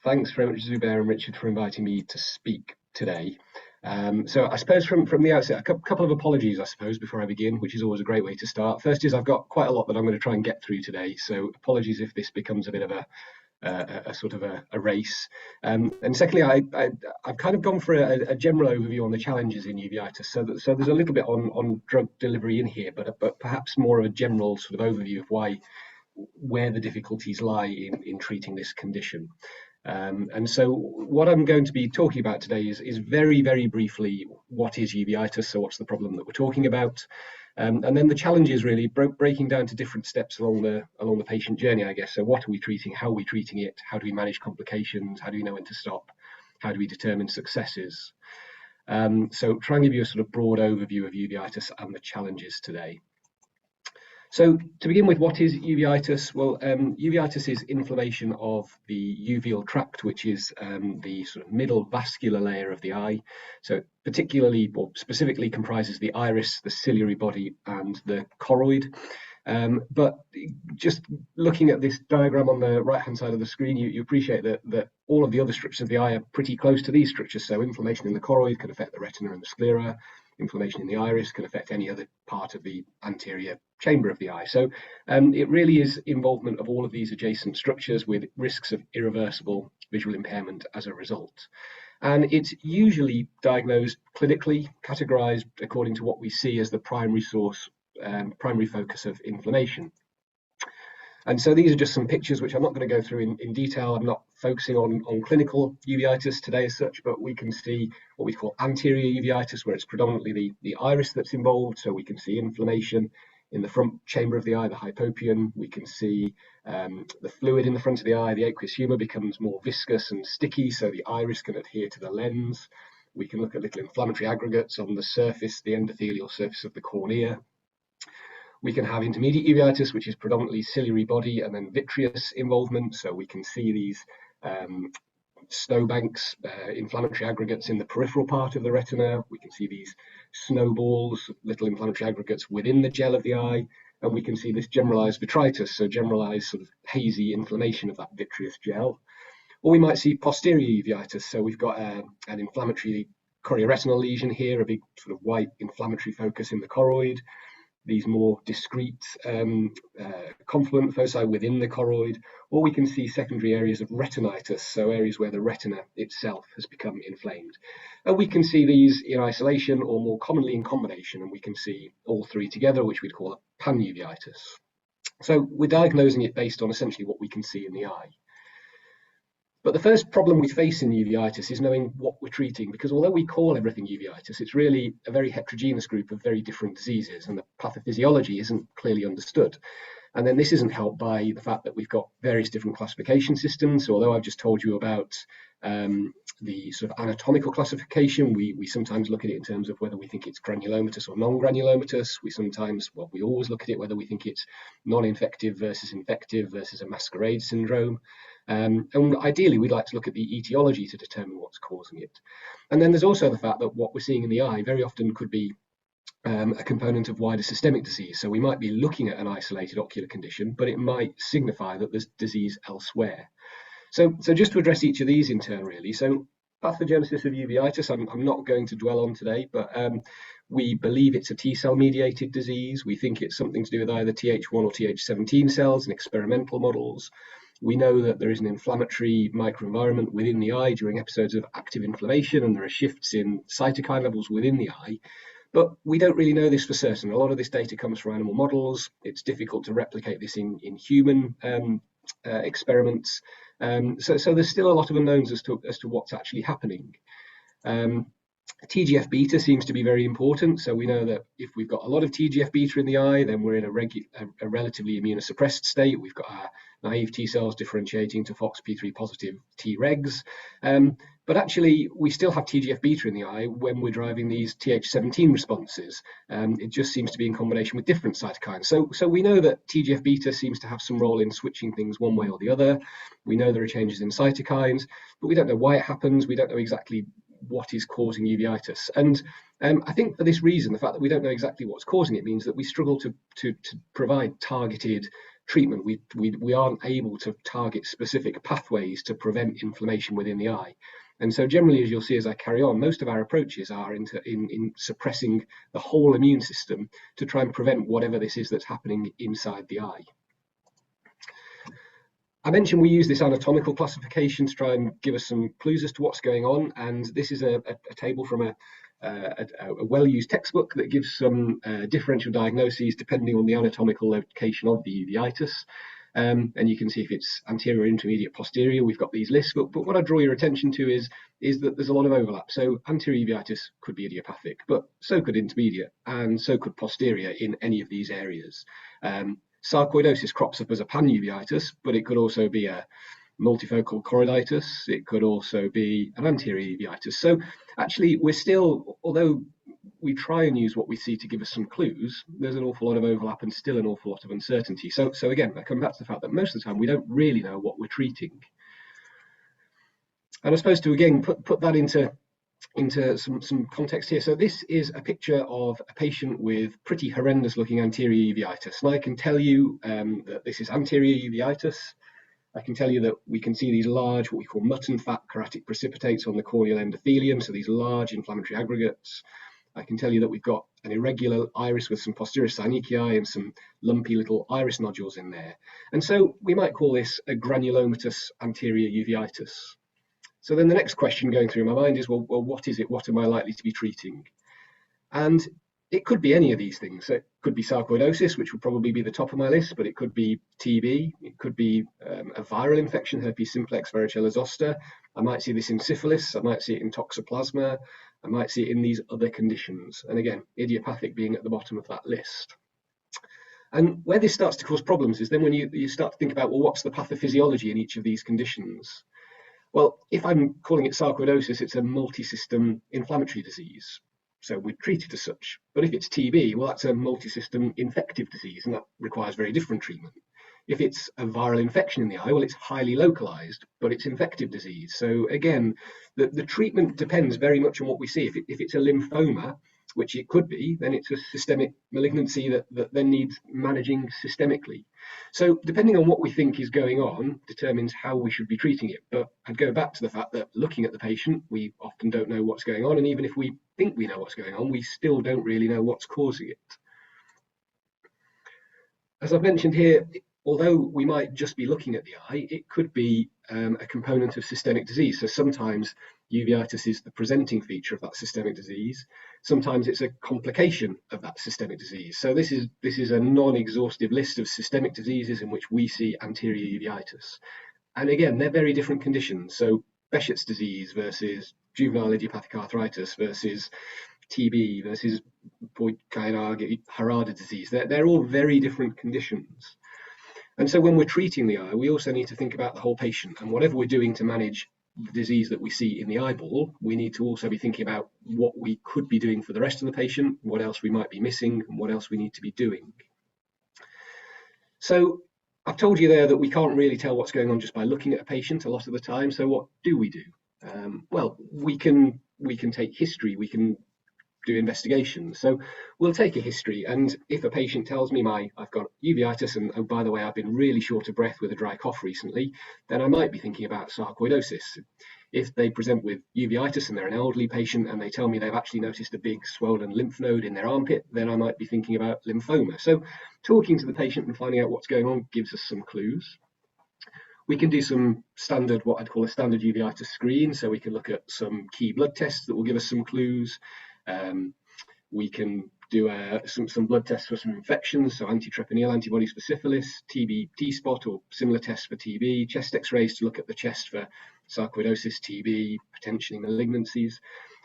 Thanks very much, Zubair and Richard, for inviting me to speak today. So I suppose from the outset, a couple of apologies, I suppose, before I begin, which is always a great way to start. First is I've got quite a lot that I'm going to try and get through today, so apologies if this becomes a bit of a sort of a race. And secondly, I've kind of gone for a general overview on the challenges in uveitis. So there's a little bit on drug delivery in here, but perhaps more of a general sort of overview of where the difficulties lie in treating this condition. And so what I'm going to be talking about today is very, very briefly, what is uveitis? So what's the problem that we're talking about? And then the challenge is really breaking down to different steps along the patient journey, I guess. So what are we treating? How are we treating it? How do we manage complications? How do we know when to stop? How do we determine successes? So try and give you a sort of broad overview of uveitis and the challenges today. So to begin with, what is uveitis? Well, uveitis is inflammation of the uveal tract, which is the sort of middle vascular layer of the eye. So particularly or specifically comprises the iris, the ciliary body, and the choroid. But just looking at this diagram on the right-hand side of the screen, you appreciate that all of the other structures of the eye are pretty close to these structures. So inflammation in the choroid can affect the retina and the sclera. Inflammation in the iris can affect any other part of the anterior chamber of the eye. So it really is involvement of all of these adjacent structures with risks of irreversible visual impairment as a result. And it's usually diagnosed clinically, categorized according to what we see as the primary source, primary focus of inflammation. And so these are just some pictures which I'm not going to go through in detail. I'm not focusing on clinical uveitis today as such, but we can see what we call anterior uveitis, where it's predominantly the iris that's involved. So we can see inflammation in the front chamber of the eye, the hypopion. We can see the fluid in the front of the eye, the aqueous humor becomes more viscous and sticky, so the iris can adhere to the lens. We can look at little inflammatory aggregates on the surface, the endothelial surface of the cornea. We can have intermediate uveitis, which is predominantly ciliary body and then vitreous involvement. So we can see these snowbanks, inflammatory aggregates in the peripheral part of the retina. We can see these snowballs, little inflammatory aggregates within the gel of the eye. And we can see this generalized vitritis, so generalized sort of hazy inflammation of that vitreous gel. Or we might see posterior uveitis. So we've got an inflammatory chorioretinal lesion here, a big sort of white inflammatory focus in the choroid. These more discrete confluent foci within the choroid, or we can see secondary areas of retinitis, so areas where the retina itself has become inflamed. And we can see these in isolation or more commonly in combination, and we can see all three together, which we'd call a panuveitis. So we're diagnosing it based on essentially what we can see in the eye. But the first problem we face in uveitis is knowing what we're treating, because although we call everything uveitis, it's really a very heterogeneous group of very different diseases, and the pathophysiology isn't clearly understood. And then this isn't helped by the fact that we've got various different classification systems. So although I've just told you about the sort of anatomical classification, we sometimes look at it in terms of whether we think it's granulomatous or non-granulomatous. We always look at it whether we think it's non-infective versus infective versus a masquerade syndrome. And ideally, we'd like to look at the etiology to determine what's causing it. And then there's also the fact that what we're seeing in the eye very often could be a component of wider systemic disease. So we might be looking at an isolated ocular condition, but it might signify that there's disease elsewhere. So just to address each of these in turn, really. So pathogenesis of uveitis, I'm not going to dwell on today, but we believe it's a T-cell mediated disease. We think it's something to do with either Th1 or Th17 cells in experimental models. We know that there is an inflammatory microenvironment within the eye during episodes of active inflammation, and there are shifts in cytokine levels within the eye. But we don't really know this for certain. A lot of this data comes from animal models. It's difficult to replicate this in human experiments. So there's still a lot of unknowns as to what's actually happening. TGF-beta seems to be very important. So we know that if we've got a lot of TGF-beta in the eye, then we're in a relatively immunosuppressed state. We've got our naive T cells differentiating to FOXP3 positive Tregs. But actually, we still have TGF-beta in the eye when we're driving these Th17 responses. It just seems to be in combination with different cytokines. So we know that TGF-beta seems to have some role in switching things one way or the other. We know there are changes in cytokines, but we don't know why it happens. We don't know exactly what is causing uveitis. And I think for this reason, the fact that we don't know exactly what's causing it means that we struggle to provide targeted treatment. We aren't able to target specific pathways to prevent inflammation within the eye. And so generally, as you'll see as I carry on, most of our approaches are in suppressing the whole immune system to try and prevent whatever this is that's happening inside the eye. I mentioned we use this anatomical classification to try and give us some clues as to what's going on, and this is a table from a well-used textbook that gives some differential diagnoses depending on the anatomical location of the uveitis. And you can see if it's anterior, intermediate, posterior. We've got these lists, but what I draw your attention to is that there's a lot of overlap. So anterior uveitis could be idiopathic, but so could intermediate, and so could posterior in any of these areas. Sarcoidosis crops up as a panuveitis, but it could also be a multifocal choroiditis. It could also be an anterior uveitis. So actually, we're still, although we try and use what we see to give us some clues, there's an awful lot of overlap and still an awful lot of uncertainty. So again, I come back to the fact that most of the time we don't really know what we're treating. And I suppose to again put that into some context here. So this is a picture of a patient with pretty horrendous looking anterior uveitis. And I can tell you that this is anterior uveitis. I can tell you that we can see these large, what we call mutton fat keratic precipitates on the corneal endothelium, so these large inflammatory aggregates. I can tell you that we've got an irregular iris with some posterior synechiae and some lumpy little iris nodules in there. And so we might call this a granulomatous anterior uveitis. So then the next question going through my mind is, well, what is it? What am I likely to be treating? And it could be any of these things. So it could be sarcoidosis, which would probably be the top of my list, but it could be TB. It could be a viral infection, herpes simplex, varicella zoster. I might see this in syphilis. I might see it in toxoplasma. I might see it in these other conditions. And again, idiopathic being at the bottom of that list. And where this starts to cause problems is then when you start to think about, well, what's the pathophysiology in each of these conditions? Well, if I'm calling it sarcoidosis, it's a multi-system inflammatory disease. So we treat it as such. But if it's TB, well, that's a multi-system infective disease, and that requires very different treatment. If it's a viral infection in the eye, well, it's highly localized, but it's infective disease. So again, the treatment depends very much on what we see. If it's a lymphoma, which it could be, then it's a systemic malignancy that then needs managing systemically. So depending on what we think is going on determines how we should be treating it. But I'd go back to the fact that looking at the patient, we often don't know what's going on. And even if we think we know what's going on, we still don't really know what's causing it. As I've mentioned here, although we might just be looking at the eye, it could be a component of systemic disease. So sometimes uveitis is the presenting feature of that systemic disease. Sometimes it's a complication of that systemic disease. So this is a non-exhaustive list of systemic diseases in which we see anterior uveitis. And again, they're very different conditions. So Behçet's disease versus juvenile idiopathic arthritis versus TB versus Harada disease. They're all very different conditions. And so when we're treating the eye, we also need to think about the whole patient, and whatever we're doing to manage the disease that we see in the eyeball, we need to also be thinking about what we could be doing for the rest of the patient, what else we might be missing, and what else we need to be doing. So I've told you there that we can't really tell what's going on just by looking at a patient a lot of the time. So what do we do? Well, we can take history, we can do investigations. So we'll take a history, and if a patient tells me I've got uveitis, and oh, by the way, I've been really short of breath with a dry cough recently, then I might be thinking about sarcoidosis. If they present with uveitis and they're an elderly patient and they tell me they've actually noticed a big swollen lymph node in their armpit, then I might be thinking about lymphoma. So talking to the patient and finding out what's going on gives us some clues. We can do some standard, what I'd call a standard uveitis screen. So we can look at some key blood tests that will give us some clues. We can do some blood tests for some infections, so antitreponneal antibodies for syphilis, TB T-spot or similar tests for TB, chest x-rays to look at the chest for sarcoidosis, TB, potentially malignancies.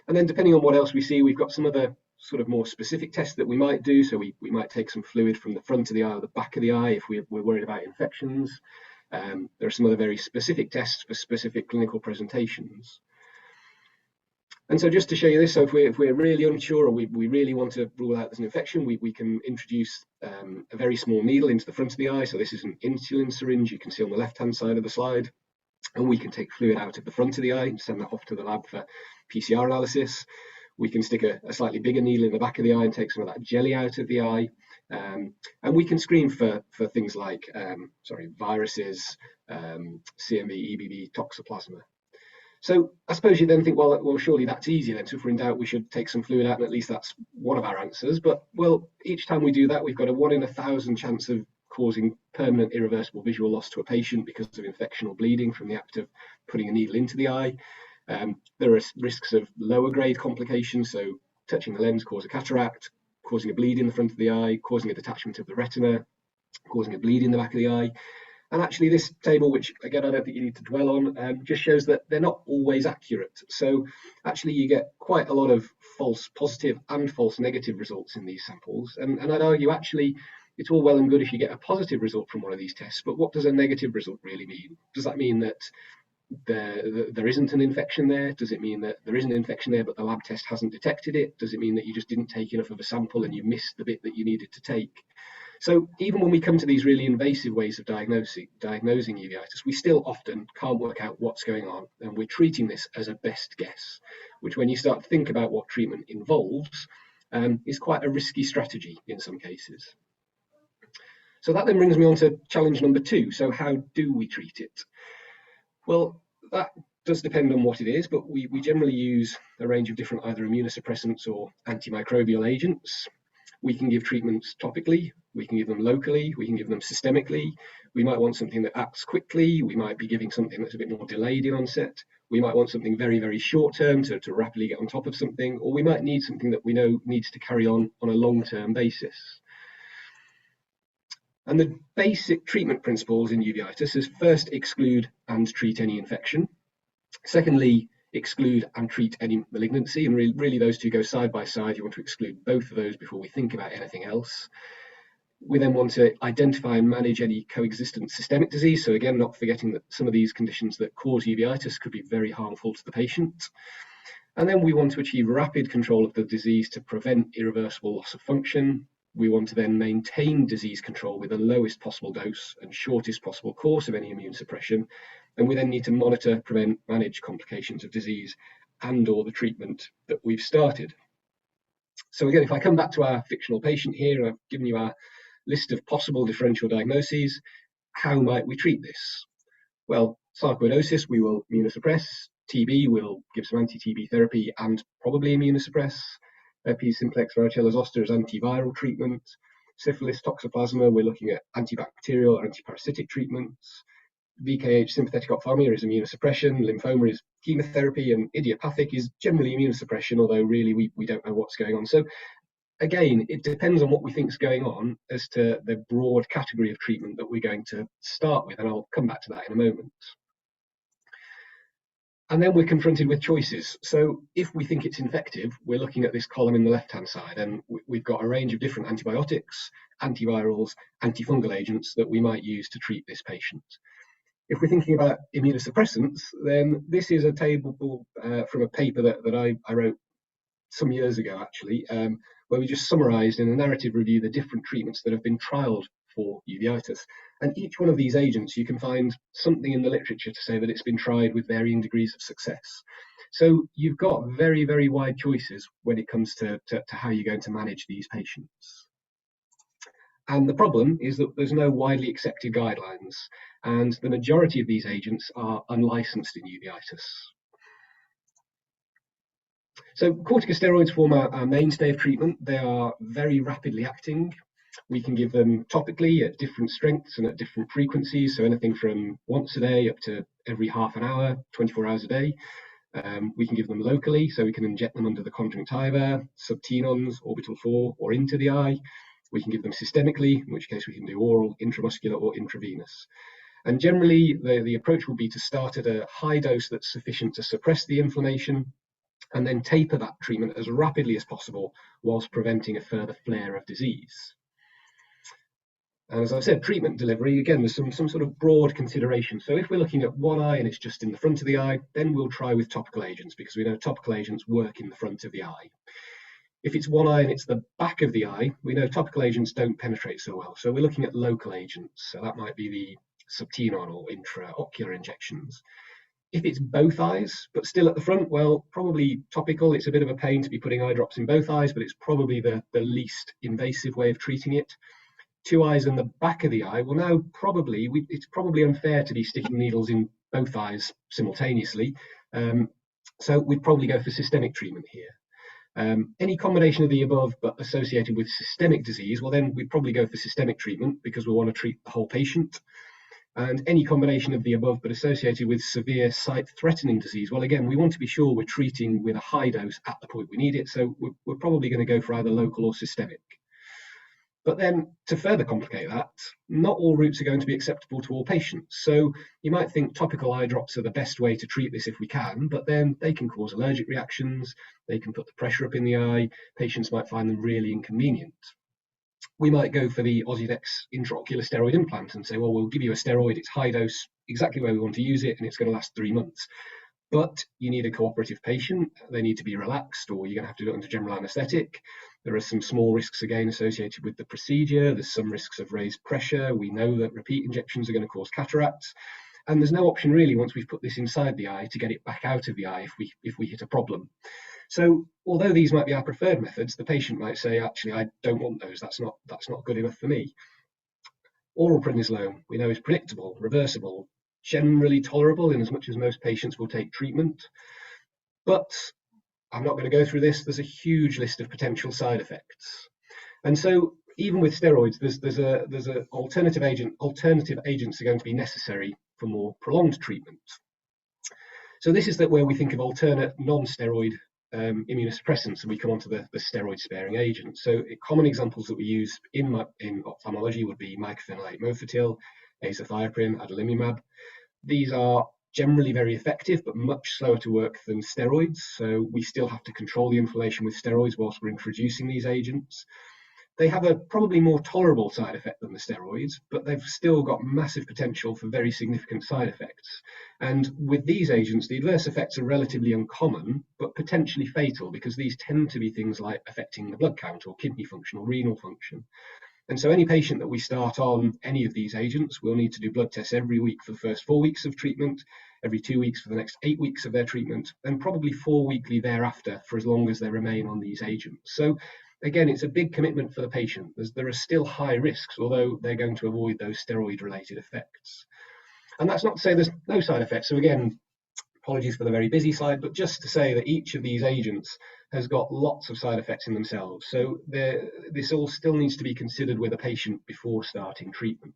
And then depending on what else we see, we've got some other sort of more specific tests that we might do. So we might take some fluid from the front of the eye or the back of the eye if we're worried about infections. There are some other very specific tests for specific clinical presentations. And so just to show you this, so if we're really unsure or we really want to rule out there's an infection, we can introduce a very small needle into the front of the eye. So this is an insulin syringe, you can see on the left-hand side of the slide. And we can take fluid out of the front of the eye and send that off to the lab for PCR analysis. We can stick a slightly bigger needle in the back of the eye and take some of that jelly out of the eye. And we can screen for things like viruses, CMV, EBV, toxoplasma. So I suppose you then think, well, surely that's easy then. So if we're in doubt, we should take some fluid out, and at least that's one of our answers. But, well, each time we do that, we've got a 1 in 1,000 chance of causing permanent irreversible visual loss to a patient because of infection or bleeding from the act of putting a needle into the eye. There are risks of lower grade complications, so touching the lens cause a cataract, causing a bleed in the front of the eye, causing a detachment of the retina, causing a bleed in the back of the eye. And actually this table, which again I don't think you need to dwell on, just shows that they're not always accurate. So actually you get quite a lot of false positive and false negative results in these samples. And I'd argue actually it's all well and good if you get a positive result from one of these tests, but what does a negative result really mean? Does that mean that there isn't an infection there? Does it mean that there is an infection there but the lab test hasn't detected it? Does it mean that you just didn't take enough of a sample and you missed the bit that you needed to take? So even when we come to these really invasive ways of diagnosing uveitis, we still often can't work out what's going on, and we're treating this as a best guess, which when you start to think about what treatment involves, is quite a risky strategy in some cases. So that then brings me on to challenge number 2. So how do we treat it? Well, that does depend on what it is, but we generally use a range of different either immunosuppressants or antimicrobial agents. We can give treatments topically, we can give them locally, we can give them systemically. We might want something that acts quickly, we might be giving something that's a bit more delayed in onset. We might want something very, very short term to rapidly get on top of something, or we might need something that we know needs to carry on a long-term basis. And the basic treatment principles in uveitis is first, exclude and treat any infection. Secondly, exclude and treat any malignancy, and really those two go side by side. You want to exclude both of those before we think about anything else. We then want to identify and manage any coexistent systemic disease. So again, not forgetting that some of these conditions that cause uveitis could be very harmful to the patient. And then we want to achieve rapid control of the disease to prevent irreversible loss of function. We want to then maintain disease control with the lowest possible dose and shortest possible course of any immune suppression. And we then need to monitor, prevent, manage complications of disease and or the treatment that we've started. So again, if I come back to our fictional patient here, I've given you our list of possible differential diagnoses. How might we treat this? Well, sarcoidosis, we will immunosuppress. TB, we'll give some anti-TB therapy and probably immunosuppress. Herpes simplex varicella zoster as antiviral treatment. Syphilis, toxoplasma, we're looking at antibacterial or antiparasitic treatments. VKH, sympathetic ophthalmia, is immunosuppression. Lymphoma is chemotherapy, and idiopathic is generally immunosuppression, although really we don't know what's going on. So again, it depends on what we think is going on as to the broad category of treatment that we're going to start with, and I'll come back to that in a moment. And then we're confronted with choices. So if we think it's infective, we're looking at this column in the left-hand side, and we've got a range of different antibiotics, antivirals, antifungal agents that we might use to treat this patient. If we're thinking about immunosuppressants, then this is a table from a paper that I wrote some years ago, actually, where we just summarized in a narrative review the different treatments that have been trialed for uveitis. And each one of these agents, you can find something in the literature to say that it's been tried with varying degrees of success. So you've got very, very wide choices when it comes to how you're going to manage these patients. And the problem is that there's no widely accepted guidelines, and the majority of these agents are unlicensed in uveitis. So corticosteroids form our mainstay of treatment. They are very rapidly acting. We can give them topically at different strengths and at different frequencies, so anything from once a day up to every half an hour, 24 hours a day. We can give them locally, so we can inject them under the conjunctiva, subtenons, orbital 4, or into the eye. We can give them systemically, in which case we can do oral, intramuscular, or intravenous. And generally, the approach will be to start at a high dose that's sufficient to suppress the inflammation, and then taper that treatment as rapidly as possible whilst preventing a further flare of disease. And as I said, treatment delivery, again, there's some sort of broad consideration. So if we're looking at one eye and it's just in the front of the eye, then we'll try with topical agents, because we know topical agents work in the front of the eye. If it's one eye and it's the back of the eye, we know topical agents don't penetrate so well. So we're looking at local agents. So that might be the subtenon or intraocular injections. If it's both eyes, but still at the front, well, probably topical. It's a bit of a pain to be putting eye drops in both eyes, but it's probably the least invasive way of treating it. 2 eyes and the back of the eye, well, now probably, it's probably unfair to be sticking needles in both eyes simultaneously. So we'd probably go for systemic treatment here. Any combination of the above but associated with systemic disease, well, then we'd probably go for systemic treatment because we want to treat the whole patient. And any combination of the above but associated with severe sight-threatening disease, well, again, we want to be sure we're treating with a high dose at the point we need it, so we're probably going to go for either local or systemic. But then, to further complicate that, not all routes are going to be acceptable to all patients. So you might think topical eye drops are the best way to treat this if we can, but then they can cause allergic reactions, they can put the pressure up in the eye, patients might find them really inconvenient. We might go for the Ozurdex intraocular steroid implant and say, well, we'll give you a steroid, it's high dose, exactly where we want to use it, and it's going to last 3 months. But you need a cooperative patient, they need to be relaxed, or you're going to have to do it under general anaesthetic. There are some small risks again associated with the procedure. There's some risks of raised pressure. We know that repeat injections are going to cause cataracts. And there's no option really once we've put this inside the eye to get it back out of the eye if we hit a problem. So although these might be our preferred methods, the patient might say, actually, I don't want those. That's not good enough for me. Oral prednisolone, we know, is predictable, reversible, generally tolerable in as much as most patients will take treatment. But I'm not going to go through this. There's a huge list of potential side effects. And so even with steroids, there's a alternative agents are going to be necessary for more prolonged treatment. So this is where we think of alternate non-steroid immunosuppressants, and we come on to the steroid-sparing agents. So common examples that we use in ophthalmology would be mycophenolate mofetil, azathioprine, adalimumab. These are generally very effective, but much slower to work than steroids. So we still have to control the inflammation with steroids whilst we're introducing these agents. They have a probably more tolerable side effect than the steroids, but they've still got massive potential for very significant side effects. And with these agents, the adverse effects are relatively uncommon, but potentially fatal, because these tend to be things like affecting the blood count or kidney function or renal function. And so any patient that we start on any of these agents will need to do blood tests every week for the first 4 weeks of treatment, every 2 weeks for the next 8 weeks of their treatment, and probably 4 weekly thereafter for as long as they remain on these agents. So again, it's a big commitment for the patient. There are still high risks, although they're going to avoid those steroid-related effects. And that's not to say there's no side effects. So again, apologies for the very busy slide, but just to say that each of these agents has got lots of side effects in themselves. So this all still needs to be considered with a patient before starting treatment.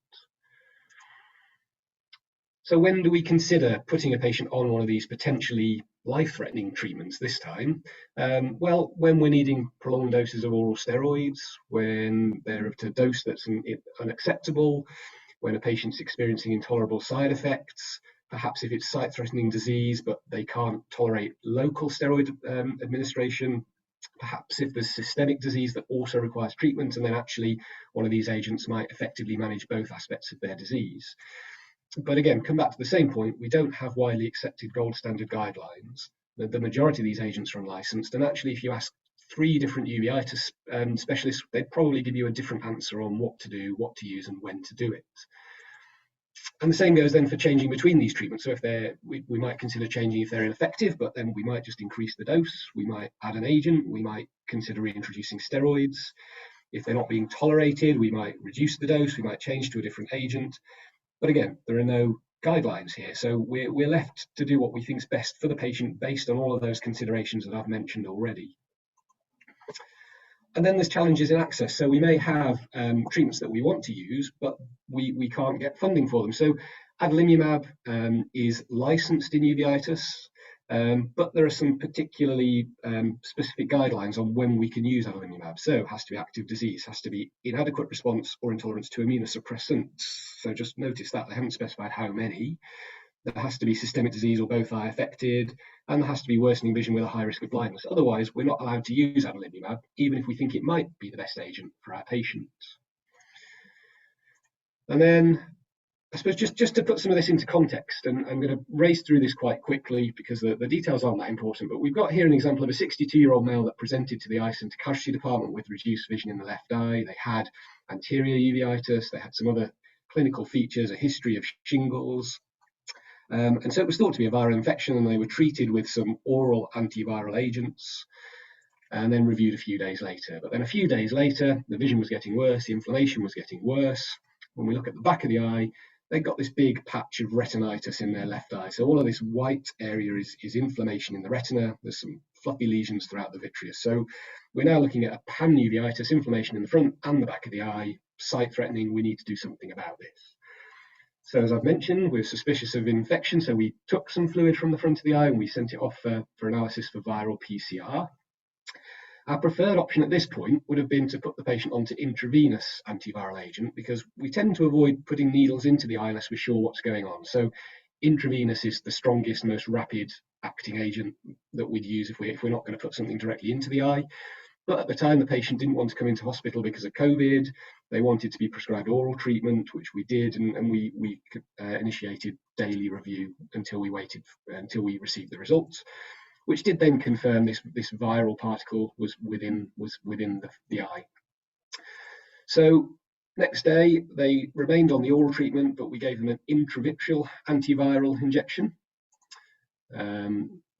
So when do we consider putting a patient on one of these potentially life-threatening treatments this time? Well, when we're needing prolonged doses of oral steroids, when they're at a dose that's unacceptable, when a patient's experiencing intolerable side effects, perhaps if it's sight-threatening disease, but they can't tolerate local steroid administration, perhaps if there's systemic disease that also requires treatment, and then actually one of these agents might effectively manage both aspects of their disease. But again, come back to the same point, we don't have widely accepted gold standard guidelines. The majority of these agents are unlicensed, and actually if you ask 3 different uveitis specialists, they'd probably give you a different answer on what to do, what to use, and when to do it. And the same goes then for changing between these treatments. So if we might consider changing if they're ineffective, but then we might just increase the dose, we might add an agent, we might consider reintroducing steroids. If they're not being tolerated, we might reduce the dose, we might change to a different agent. But again, there are no guidelines here, so we're left to do what we think is best for the patient based on all of those considerations that I've mentioned already. And then there's challenges in access. So we may have treatments that we want to use, but we can't get funding for them. So adalimumab is licensed in uveitis, but there are some particularly specific guidelines on when we can use adalimumab. So it has to be active disease, has to be inadequate response or intolerance to immunosuppressants. So just notice that they haven't specified how many. There has to be systemic disease or both eye affected, and there has to be worsening vision with a high risk of blindness. Otherwise, we're not allowed to use adalimumab, even if we think it might be the best agent for our patients. And then, I suppose just to put some of this into context, and I'm going to race through this quite quickly because the details aren't that important, but we've got here an example of a 62-year-old male that presented to the eye centre casualty department with reduced vision in the left eye. They had anterior uveitis, they had some other clinical features, a history of shingles. And so it was thought to be a viral infection, and they were treated with some oral antiviral agents and then reviewed a few days later. But then a few days later, the vision was getting worse, the inflammation was getting worse. When we look at the back of the eye, they got this big patch of retinitis in their left eye. So all of this white area is inflammation in the retina. There's some fluffy lesions throughout the vitreous. So we're now looking at a panuveitis, inflammation in the front and the back of the eye, sight threatening. We need to do something about this. So as I've mentioned, we're suspicious of infection. So we took some fluid from the front of the eye and we sent it off for analysis for viral PCR. Our preferred option at this point would have been to put the patient onto intravenous antiviral agent, because we tend to avoid putting needles into the eye unless we're sure what's going on. So intravenous is the strongest, most rapid acting agent that we'd use if we're not going to put something directly into the eye. But at the time, the patient didn't want to come into hospital because of COVID. They wanted to be prescribed oral treatment, which we did, and we initiated daily review until we received the results, which did then confirm this viral particle was within the eye. So next day, they remained on the oral treatment, but we gave them an intravitreal antiviral injection.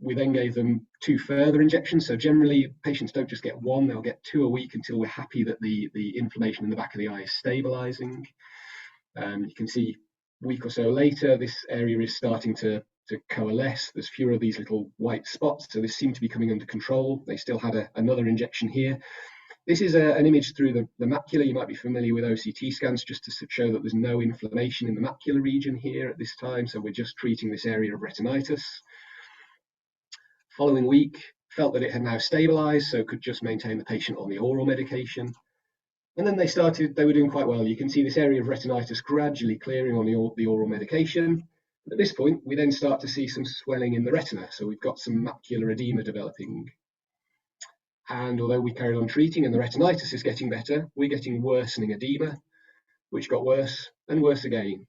We then gave them 2 further injections. So generally, patients don't just get 1, they'll get 2 a week until we're happy that the inflammation in the back of the eye is stabilizing. You can see a week or so later, this area is starting to coalesce. There's fewer of these little white spots, so this seemed to be coming under control. They still had another injection here. This is an image through the macula. You might be familiar with OCT scans, just to show that there's no inflammation in the macular region here at this time, so we're just treating this area of retinitis. Following week, felt that it had now stabilized, so could just maintain the patient on the oral medication. And then they were doing quite well. You can see this area of retinitis gradually clearing on the oral medication. At this point, we then start to see some swelling in the retina. So we've got some macular edema developing. And although we carried on treating and the retinitis is getting better, we're getting worsening edema, which got worse and worse again.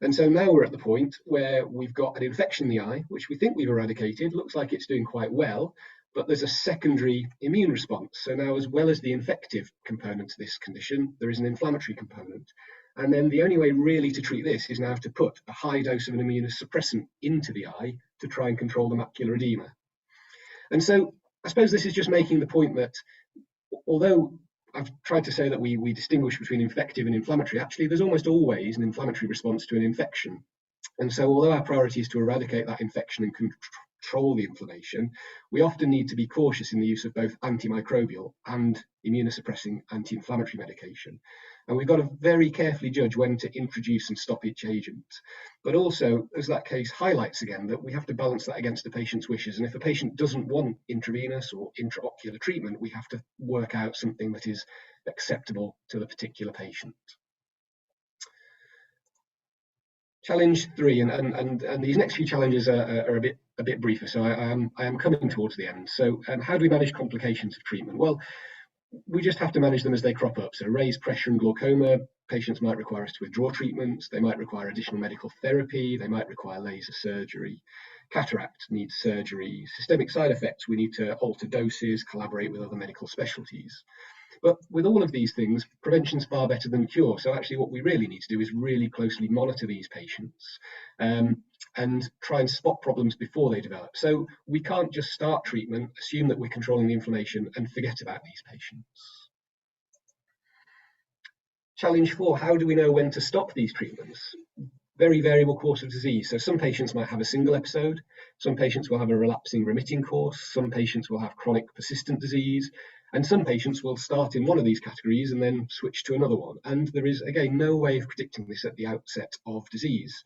And so now we're at the point where we've got an infection in the eye, which we think we've eradicated, looks like it's doing quite well, but there's a secondary immune response. So now, as well as the infective component to this condition, there is an inflammatory component. And then the only way really to treat this is now to put a high dose of an immunosuppressant into the eye to try and control the macular edema. And so I suppose this is just making the point that although I've tried to say that we distinguish between infective and inflammatory, actually there's almost always an inflammatory response to an infection. And so although our priority is to eradicate that infection and control the inflammation, we often need to be cautious in the use of both antimicrobial and immunosuppressing anti-inflammatory medication. And we've got to very carefully judge when to introduce and stop each agent. But also, as that case highlights again, that we have to balance that against the patient's wishes. And if a patient doesn't want intravenous or intraocular treatment, we have to work out something that is acceptable to the particular patient. Challenge 3, and these next few challenges are a bit briefer, so I am coming towards the end. So how do we manage complications of treatment? Well, we just have to manage them as they crop up. So raised pressure and glaucoma, patients might require us to withdraw treatments, they might require additional medical therapy, they might require laser surgery. Cataract needs surgery. Systemic side effects, we need to alter doses, collaborate with other medical specialties. But with all of these things, prevention's far better than cure. So actually what we really need to do is really closely monitor these patients and try and spot problems before they develop. So we can't just start treatment, assume that we're controlling the inflammation and forget about these patients. Challenge 4, how do we know when to stop these treatments? Very variable course of disease. So some patients might have a single episode, some patients will have a relapsing remitting course, some patients will have chronic persistent disease, and some patients will start in one of these categories and then switch to another one. And there is, again, no way of predicting this at the outset of disease.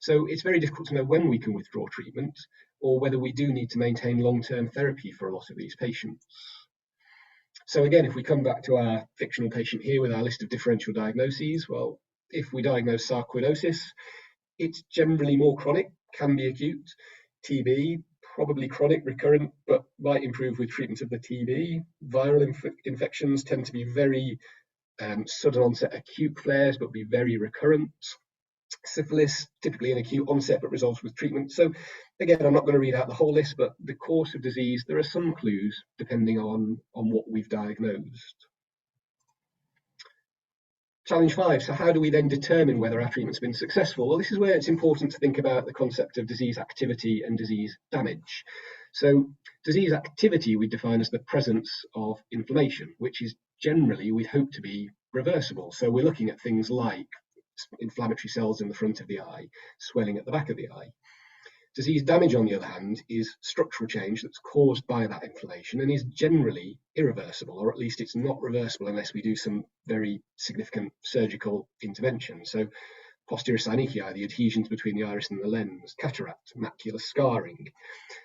So it's very difficult to know when we can withdraw treatment or whether we do need to maintain long-term therapy for a lot of these patients. So again, if we come back to our fictional patient here with our list of differential diagnoses, well, if we diagnose sarcoidosis, it's generally more chronic, can be acute. TB, probably chronic, recurrent, but might improve with treatment of the TB. Viral infections tend to be very sudden onset acute flares, but be very recurrent. Syphilis, typically an acute onset, but resolves with treatment. So again, I'm not going to read out the whole list, but the course of disease, there are some clues depending on what we've diagnosed. Challenge 5, so how do we then determine whether our treatment's been successful? Well, this is where it's important to think about the concept of disease activity and disease damage. So disease activity we define as the presence of inflammation, which is generally we'd hope to be reversible. So we're looking at things like inflammatory cells in the front of the eye, swelling at the back of the eye. Disease damage, on the other hand, is structural change that's caused by that inflammation and is generally irreversible, or at least it's not reversible unless we do some very significant surgical intervention. So posterior synechia, the adhesions between the iris and the lens, cataract, macular scarring,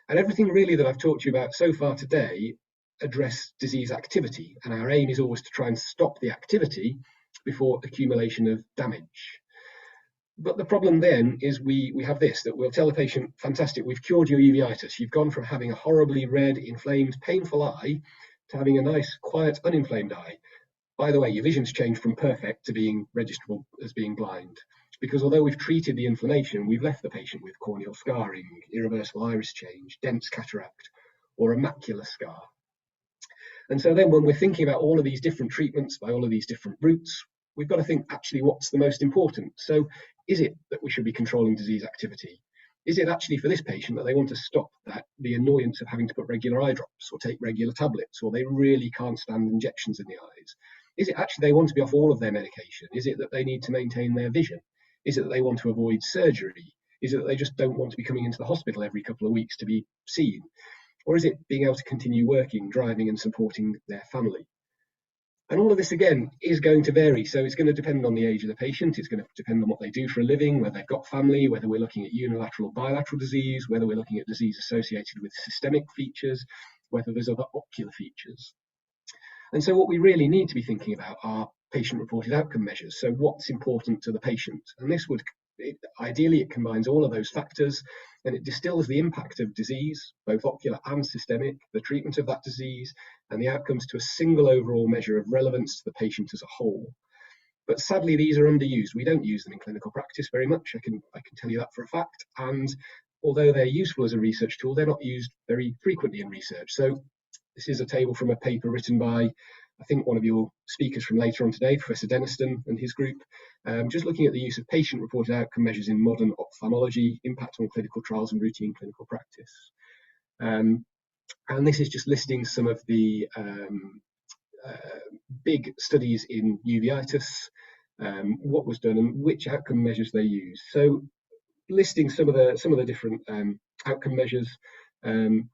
and everything really that I've talked to you about so far today address disease activity, and our aim is always to try and stop the activity before accumulation of damage. But the problem then is we have this, that we'll tell the patient, fantastic, we've cured your uveitis. You've gone from having a horribly red, inflamed, painful eye to having a nice, quiet, uninflamed eye. By the way, your vision's changed from perfect to being registrable as being blind. Because although we've treated the inflammation, we've left the patient with corneal scarring, irreversible iris change, dense cataract, or a macular scar. And so then when we're thinking about all of these different treatments by all of these different routes, we've got to think actually what's the most important. So is it that we should be controlling disease activity? Is it actually for this patient that they want to stop the annoyance of having to put regular eye drops or take regular tablets, or they really can't stand injections in the eyes? Is it actually they want to be off all of their medication? Is it that they need to maintain their vision? Is it that they want to avoid surgery? Is it that they just don't want to be coming into the hospital every couple of weeks to be seen? Or is it being able to continue working, driving and supporting their family? And all of this, again, is going to vary. So it's going to depend on the age of the patient. It's going to depend on what they do for a living, whether they've got family, whether we're looking at unilateral or bilateral disease, whether we're looking at disease associated with systemic features, whether there's other ocular features. And so what we really need to be thinking about are patient-reported outcome measures. So what's important to the patient? And this would, ideally, it combines all of those factors, and it distills the impact of disease, both ocular and systemic, the treatment of that disease, and the outcomes to a single overall measure of relevance to the patient as a whole. But sadly, these are underused. We don't use them in clinical practice very much. I can tell you that for a fact. And although they're useful as a research tool, they're not used very frequently in research. So this is a table from a paper written by, I think, one of your speakers from later on today, Professor Denniston and his group, just looking at the use of patient-reported outcome measures in modern ophthalmology, impact on clinical trials and routine clinical practice. And this is just listing some of the big studies in uveitis, what was done and which outcome measures they use. So listing some of the different outcome measures and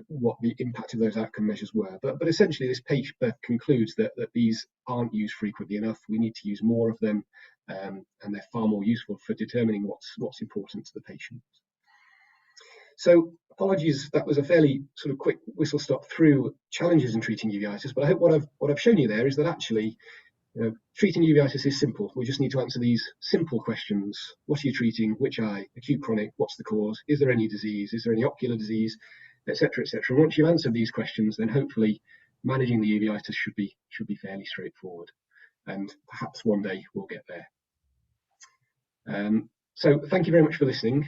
what the impact of those outcome measures were. But essentially this paper concludes that these aren't used frequently enough. We need to use more of them, and they're far more useful for determining what's important to the patient. So apologies, that was a fairly sort of quick whistle stop through challenges in treating uveitis, but I hope what I've shown you there is that actually, treating uveitis is simple. We just need to answer these simple questions. What are you treating? Which eye? Acute, chronic? What's the cause? Is there any disease? Is there any ocular disease? Etc. etc. Once you've answered these questions, then hopefully managing the uveitis should be fairly straightforward, and perhaps one day we'll get there. So thank you very much for listening.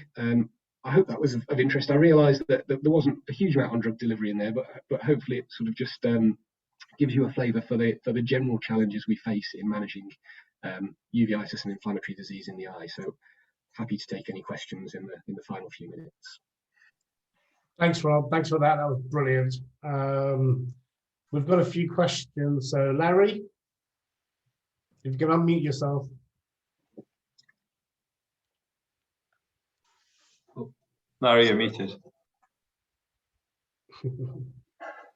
I hope that was of interest. I realised that there wasn't a huge amount on drug delivery in there, but hopefully it sort of just gives you a flavour for the general challenges we face in managing uveitis and inflammatory disease in the eye. So happy to take any questions in the final few minutes. Thanks, Rob. Thanks for that. That was brilliant. We've got a few questions. So Larry, if you can unmute yourself. Larry, you're muted.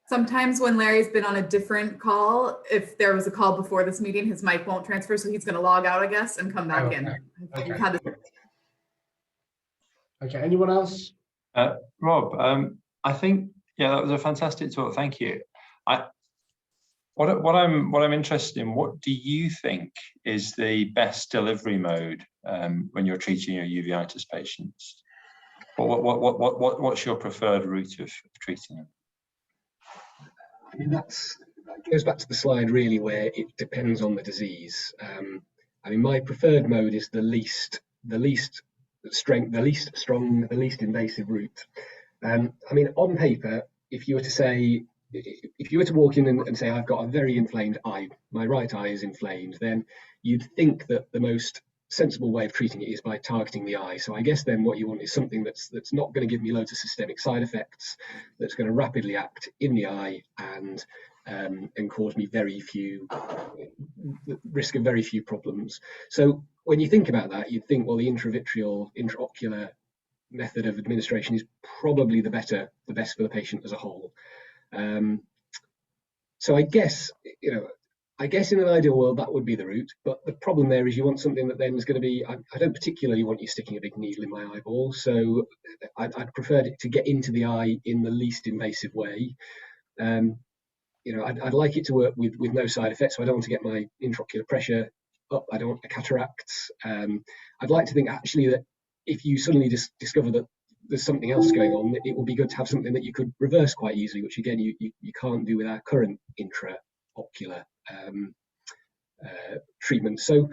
Sometimes when Larry's been on a different call, if there was a call before this meeting, his mic won't transfer, so he's going to log out, I guess, and come back in. Okay. Okay. Anyone else? Rob, I think, yeah, that was a fantastic talk. Thank you. What I'm interested in, what do you think is the best delivery mode when you're treating your uveitis patients? What's your preferred route of treating them? I mean, that goes back to the slide really where it depends on the disease. I mean, my preferred mode is the least strong, the least invasive route. I mean, on paper, if you were to say if you were to walk in and say, I've got a very inflamed eye, my right eye is inflamed, then you'd think that the most sensible way of treating it is by targeting the eye. So I guess then what you want is something that's not going to give me loads of systemic side effects, that's going to rapidly act in the eye and cause me risk of very few problems. So when you think about that, you'd think, well, the intraocular method of administration is probably the best for the patient as a whole. So I guess in an ideal world that would be the route, but the problem there is you want something that then is going to be, I don't particularly want you sticking a big needle in my eyeball, so I'd prefer it to get into the eye in the least invasive way. I'd like it to work with no side effects, so I don't want to get my intraocular pressure up, I don't want cataracts. I'd like to think actually that if you suddenly discover that there's something else going on, it will be good to have something that you could reverse quite easily, which again you can't do with our current intraocular treatment. So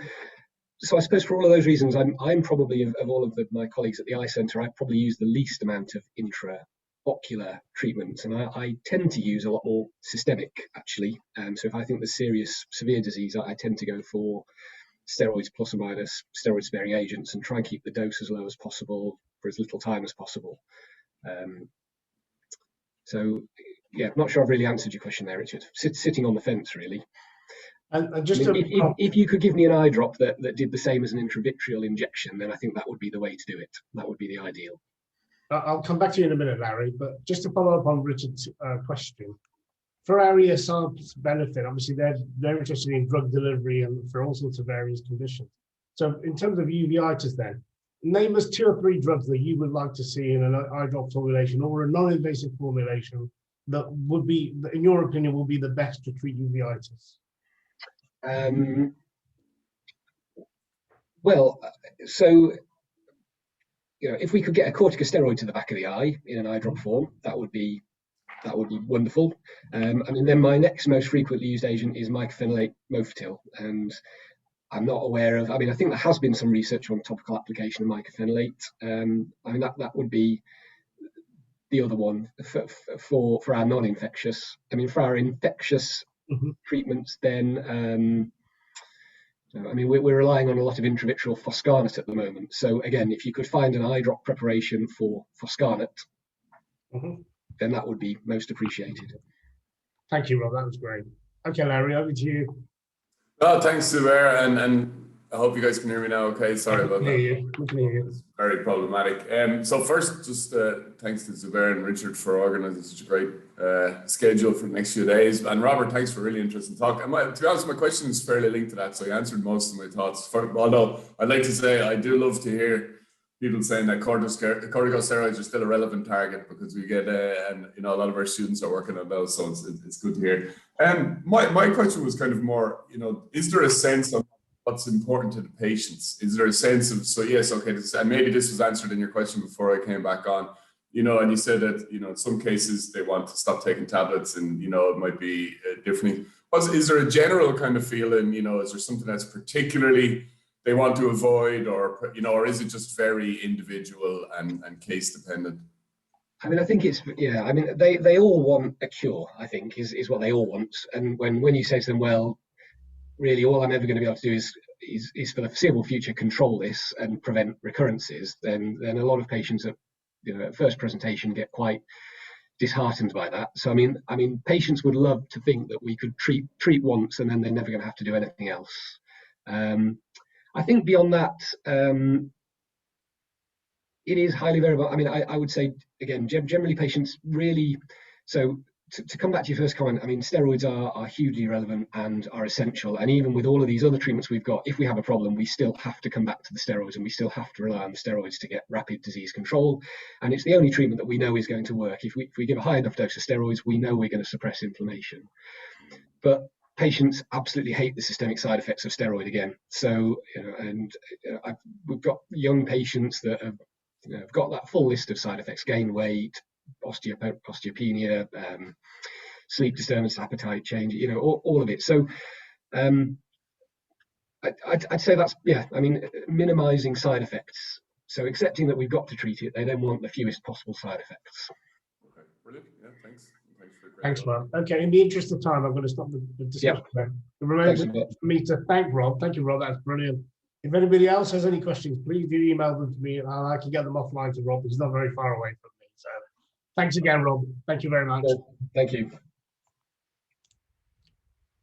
I suppose for all of those reasons, I'm probably of all of my colleagues at the eye centre, I probably use the least amount of intraocular treatments, and I tend to use a lot more systemic actually. So if I think there's serious, severe disease, I tend to go for steroids plus or minus steroid sparing agents and try and keep the dose as low as possible for as little time as possible. So yeah, not sure I've really answered your question there, Richard. Sitting on the fence really. And just if you could give me an eye drop that did the same as an intravitreal injection, then I think that would be the way to do it. That would be the ideal. I'll come back to you in a minute, Larry, but just to follow up on Richard's question, for our ESR's benefit, obviously they're interested in drug delivery and for all sorts of various conditions. So in terms of uveitis then, name us 2 or 3 drugs that you would like to see in an eye drop formulation or a non-invasive formulation that would be, in your opinion, will be the best to treat uveitis. Well, so if we could get a corticosteroid to the back of the eye in an eye drop form, that would be wonderful. Then my next most frequently used agent is mycophenolate mofetil, and I'm not aware of. I think there has been some research on topical application of mycophenolate. That would be the other one for our non-infectious. For our infectious treatments, then we're relying on a lot of intravitreal foscarnet at the moment. So again, if you could find an eye drop preparation for foscarnet, then that would be most appreciated. Thank you, Rob. That was great. Okay, Larry, over to you. Well, thanks, Zubair, and I hope you guys can hear me now. Okay, sorry about that. We can hear you. It's very problematic. So first, just thanks to Zubair and Richard for organising such a great schedule for the next few days. And Robert, thanks for a really interesting talk. To be honest, my question is fairly linked to that, so you answered most of my thoughts. Although I'd like to say I do love to hear people saying that corticosteroids are still a relevant target, because we get, and a lot of our students are working on those, so it's good to hear. My question was kind of more, is there a sense of what's important to the patients? Is there a sense of, so yes, okay, and maybe this was answered in your question before I came back on, and you said that, in some cases they want to stop taking tablets and, it might be differently. Is there a general kind of feeling, is there something that's particularly they want to avoid, or is it just very individual and case dependent? I think it's, they all want a cure, I think, is what they all want. And when you say to them, well, really all I'm ever going to be able to do is for the foreseeable future control this and prevent recurrences, then a lot of patients at first presentation get quite disheartened by that. So patients would love to think that we could treat once and then they're never going to have to do anything else. I think beyond that, it is highly variable. I would say, again, generally patients really, so to come back to your first comment, steroids are hugely relevant and are essential. And even with all of these other treatments we've got, if we have a problem, we still have to come back to the steroids, and we still have to rely on the steroids to get rapid disease control. And it's the only treatment that we know is going to work. If we give a high enough dose of steroids, we know we're going to suppress inflammation. But patients absolutely hate the systemic side effects of steroid again. So, we've got young patients that have got that full list of side effects: gain weight, osteopenia, sleep disturbance, appetite change, all of it. So I'd say that's, minimizing side effects. So accepting that we've got to treat it, they then want the fewest possible side effects. Okay, brilliant. Yeah, thanks for the Thanks, Mark. Okay, in the interest of time, I'm going to stop the discussion there. It remains Thanks a lot. for me to thank Rob. Thank you, Rob. That's brilliant. If anybody else has any questions, please do email them to me, and I can get them offline to Rob. He's not very far away from me. So, thanks again, Rob. Thank you very much. Thank you.